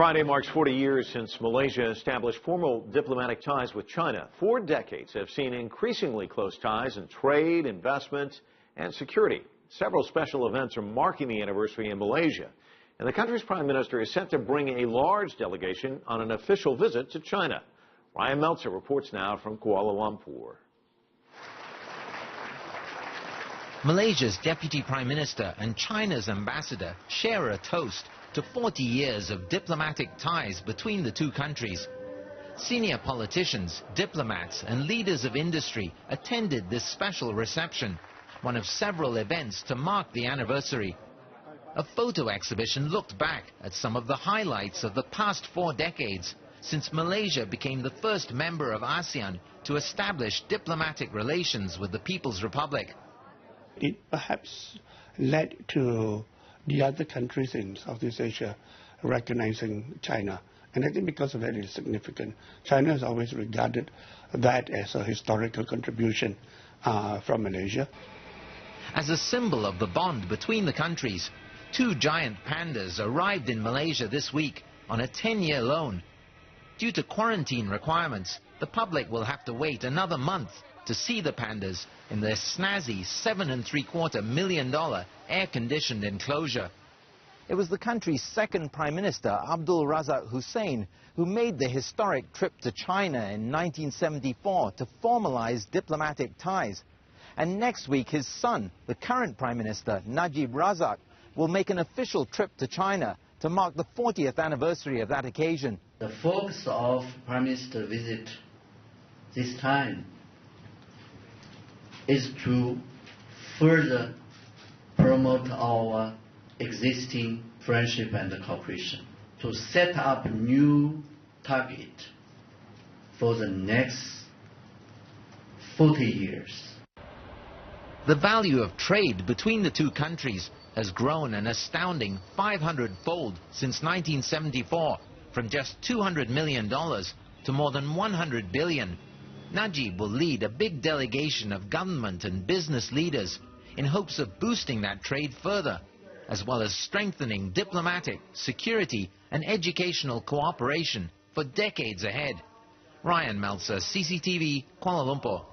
Friday marks 40 years since Malaysia established formal diplomatic ties with China. 4 decades have seen increasingly close ties in trade, investment, and security. Several special events are marking the anniversary in Malaysia, and the country's prime minister is set to bring a large delegation on an official visit to China. Ryan Meltzer reports now from Kuala Lumpur. Malaysia's deputy prime minister and China's ambassador share a toast to 40 years of diplomatic ties between the two countries. Senior politicians, diplomats and leaders of industry attended this special reception, one of several events to mark the anniversary. A photo exhibition looked back at some of the highlights of the past 4 decades since Malaysia became the first member of ASEAN to establish diplomatic relations with the People's Republic. It perhaps led to the other countries in Southeast Asia recognizing China. And I think because of that it is significant. China has always regarded that as a historical contribution from Malaysia. As a symbol of the bond between the countries, 2 giant pandas arrived in Malaysia this week on a 10-year loan. Due to quarantine requirements, the public will have to wait another month to see the pandas in their snazzy $7.75 million air-conditioned enclosure. It was the country's second Prime Minister, Abdul Razak Hussain, who made the historic trip to China in 1974 to formalize diplomatic ties. And next week, his son, the current Prime Minister, Najib Razak, will make an official trip to China to mark the 40th anniversary of that occasion. The focus of Prime Minister's visit this time is to further promote our existing friendship and cooperation, to set up new target for the next 40 years. The value of trade between the two countries has grown an astounding 500-fold since 1974, from just $200 million to more than $100 billion. Najib will lead a big delegation of government and business leaders in hopes of boosting that trade further, as well as strengthening diplomatic, security and educational cooperation for decades ahead. Ryan Meltzer, CCTV, Kuala Lumpur.